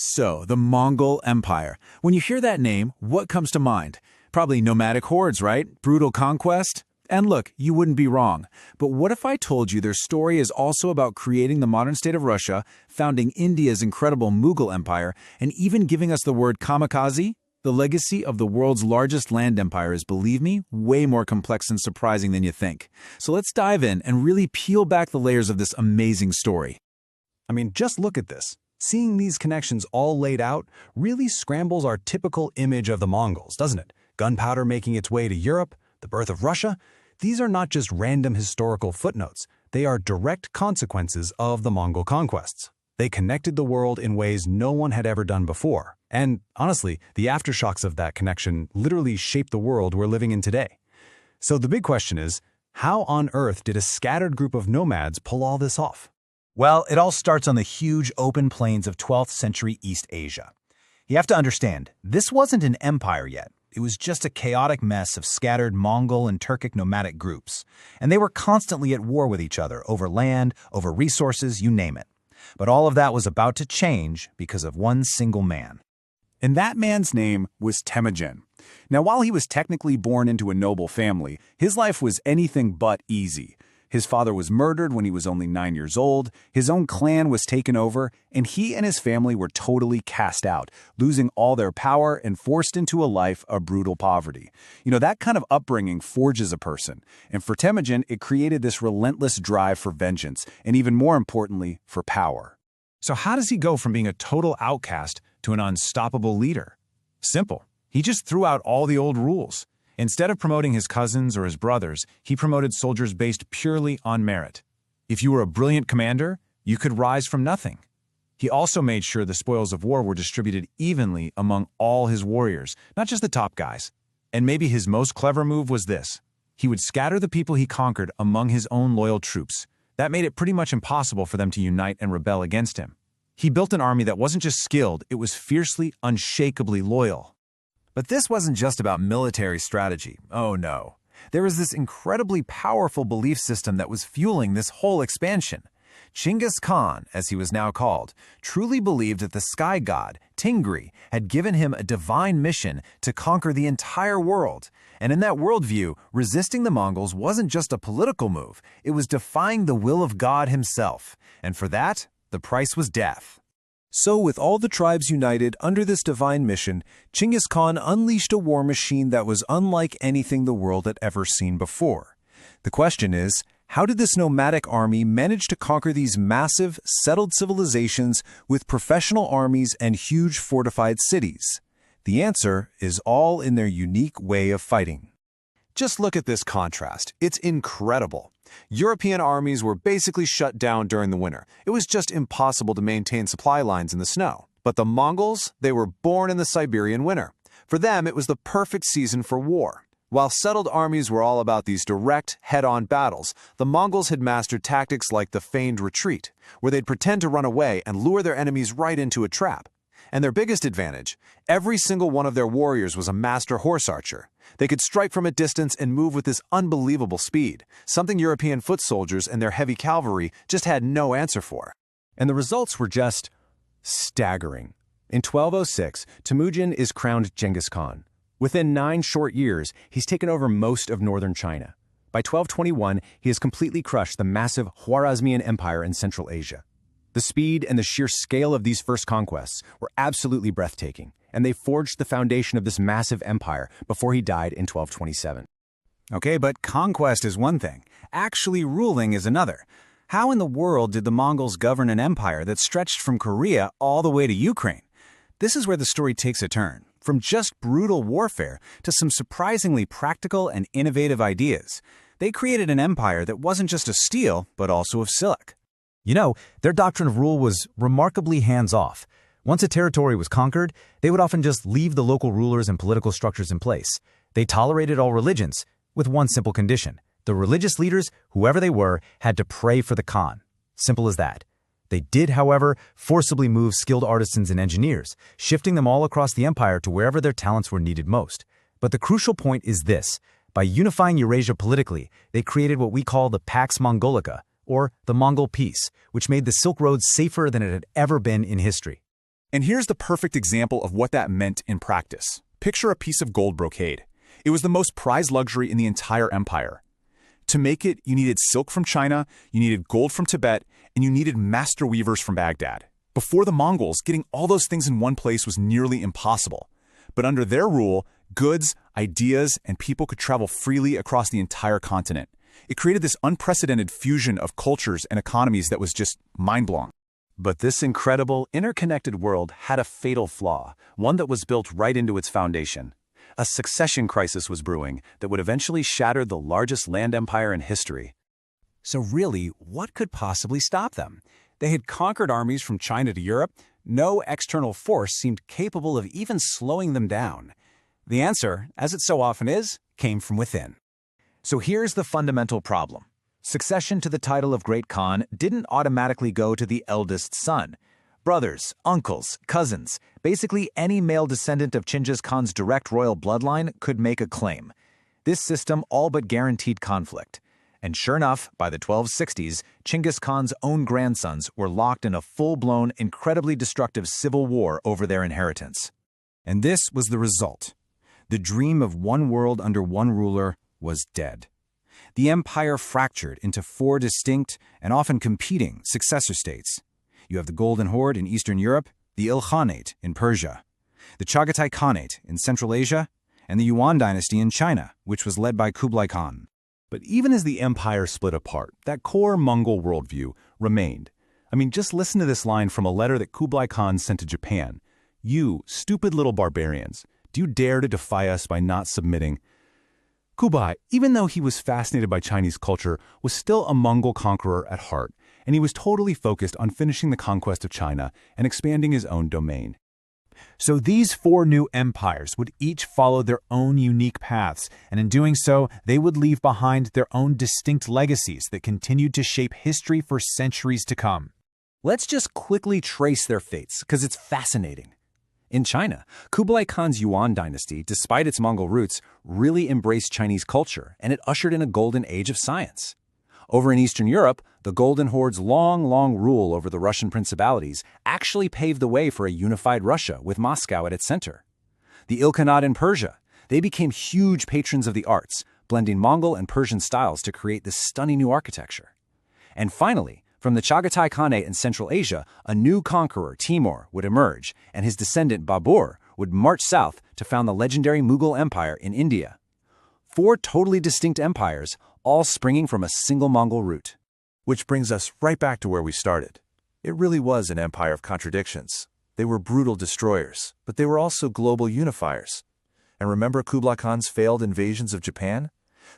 So, the Mongol Empire. When you hear that name, what comes to mind? Probably nomadic hordes, right? Brutal conquest? And look, you wouldn't be wrong. But what if I told you their story is also about creating the modern state of Russia, founding India's incredible Mughal Empire, and even giving us the word kamikaze? The legacy of the world's largest land empire is, believe me, way more complex and surprising than you think. So let's dive in and really peel back the layers of this amazing story. I mean, just look at this. Seeing these connections all laid out really scrambles our typical image of the Mongols, doesn't it? Gunpowder making its way to Europe, the birth of Russia. These are not just random historical footnotes. They are direct consequences of the Mongol conquests. They connected the world in ways no one had ever done before. And honestly, the aftershocks of that connection literally shaped the world we're living in today. So the big question is, how on earth did a scattered group of nomads pull all this off? Well, it all starts on the huge open plains of 12th century East Asia. You have to understand, this wasn't an empire yet. It was just a chaotic mess of scattered Mongol and Turkic nomadic groups. And they were constantly at war with each other over land, over resources, you name it. But all of that was about to change because of one single man. And that man's name was Temujin. Now, while he was technically born into a noble family, his life was anything but easy. His father was murdered when he was only 9 years old, his own clan was taken over, and he and his family were totally cast out, losing all their power and forced into a life of brutal poverty. You know, that kind of upbringing forges a person, and for Temujin, it created this relentless drive for vengeance, and even more importantly, for power. So how does he go from being a total outcast to an unstoppable leader? Simple. He just threw out all the old rules. Instead of promoting his cousins or his brothers, he promoted soldiers based purely on merit. If you were a brilliant commander, you could rise from nothing. He also made sure the spoils of war were distributed evenly among all his warriors, not just the top guys. And maybe his most clever move was this. He would scatter the people he conquered among his own loyal troops. That made it pretty much impossible for them to unite and rebel against him. He built an army that wasn't just skilled, it was fiercely, unshakably loyal. But this wasn't just about military strategy. Oh no. There was this incredibly powerful belief system that was fueling this whole expansion. Genghis Khan, as he was now called, truly believed that the sky god, Tingri, had given him a divine mission to conquer the entire world. And in that worldview, resisting the Mongols wasn't just a political move, it was defying the will of God himself. And for that, the price was death. So with all the tribes united under this divine mission, Genghis Khan unleashed a war machine that was unlike anything the world had ever seen before. The question is, how did this nomadic army manage to conquer these massive, settled civilizations with professional armies and huge fortified cities? The answer is all in their unique way of fighting. Just look at this contrast. It's incredible. European armies were basically shut down during the winter. It was just impossible to maintain supply lines in the snow. But the Mongols, they were born in the Siberian winter. For them, it was the perfect season for war. While settled armies were all about these direct, head-on battles, the Mongols had mastered tactics like the feigned retreat, where they'd pretend to run away and lure their enemies right into a trap. And their biggest advantage, every single one of their warriors was a master horse archer. They could strike from a distance and move with this unbelievable speed, something European foot soldiers and their heavy cavalry just had no answer for. And the results were just staggering. In 1206, Temujin is crowned Genghis Khan. Within 9 short years, he's taken over most of northern China. By 1221, he has completely crushed the massive Khwarezmian Empire in Central Asia. The speed and the sheer scale of these first conquests were absolutely breathtaking, and they forged the foundation of this massive empire before he died in 1227. Okay, but conquest is one thing. Actually ruling is another. How in the world did the Mongols govern an empire that stretched from Korea all the way to Ukraine? This is where the story takes a turn, from just brutal warfare to some surprisingly practical and innovative ideas. They created an empire that wasn't just of steel, but also of silk. You know, their doctrine of rule was remarkably hands-off. Once a territory was conquered, they would often just leave the local rulers and political structures in place. They tolerated all religions, with one simple condition. The religious leaders, whoever they were, had to pray for the Khan. Simple as that. They did, however, forcibly move skilled artisans and engineers, shifting them all across the empire to wherever their talents were needed most. But the crucial point is this. By unifying Eurasia politically, they created what we call the Pax Mongolica, or the Mongol Peace, which made the Silk Road safer than it had ever been in history. And here's the perfect example of what that meant in practice. Picture a piece of gold brocade. It was the most prized luxury in the entire empire. To make it, you needed silk from China, you needed gold from Tibet, and you needed master weavers from Baghdad. Before the Mongols, getting all those things in one place was nearly impossible. But under their rule, goods, ideas, and people could travel freely across the entire continent. It created this unprecedented fusion of cultures and economies that was just mind-blowing. But this incredible, interconnected world had a fatal flaw, one that was built right into its foundation. A succession crisis was brewing that would eventually shatter the largest land empire in history. So really, what could possibly stop them? They had conquered armies from China to Europe. No external force seemed capable of even slowing them down. The answer, as it so often is, came from within. So here's the fundamental problem. Succession to the title of Great Khan didn't automatically go to the eldest son. Brothers, uncles, cousins, basically any male descendant of Chinggis Khan's direct royal bloodline could make a claim. This system all but guaranteed conflict. And sure enough, by the 1260s, Chinggis Khan's own grandsons were locked in a full-blown, incredibly destructive civil war over their inheritance. And this was the result. The dream of one world under one ruler was dead. The empire fractured into 4 distinct and often competing successor states. You have the Golden Horde in Eastern Europe, the Ilkhanate in Persia, the Chagatai Khanate in Central Asia, and the Yuan dynasty in China, which was led by Kublai Khan. But even as the empire split apart, that core Mongol worldview remained. I mean, just listen to this line from a letter that Kublai Khan sent to Japan. "You, stupid little barbarians, do you dare to defy us by not submitting?" Kublai, even though he was fascinated by Chinese culture, was still a Mongol conqueror at heart, and he was totally focused on finishing the conquest of China and expanding his own domain. So these 4 new empires would each follow their own unique paths, and in doing so, they would leave behind their own distinct legacies that continued to shape history for centuries to come. Let's just quickly trace their fates, because it's fascinating. In China, Kublai Khan's Yuan dynasty, despite its Mongol roots, really embraced Chinese culture, and it ushered in a golden age of science. Over in Eastern Europe, the Golden Horde's long rule over the Russian principalities actually paved the way for a unified Russia with Moscow at its center. The Ilkhanate in Persia, they became huge patrons of the arts, blending Mongol and Persian styles to create this stunning new architecture. And finally, from the Chagatai Khanate in Central Asia, a new conqueror, Timur, would emerge, and his descendant Babur would march south to found the legendary Mughal Empire in India. 4 totally distinct empires, all springing from a single Mongol root. Which brings us right back to where we started. It really was an empire of contradictions. They were brutal destroyers, but they were also global unifiers. And remember Kublai Khan's failed invasions of Japan?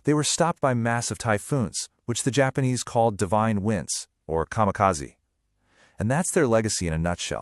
They were stopped by massive typhoons, which the Japanese called divine winds, or kamikaze. And that's their legacy in a nutshell.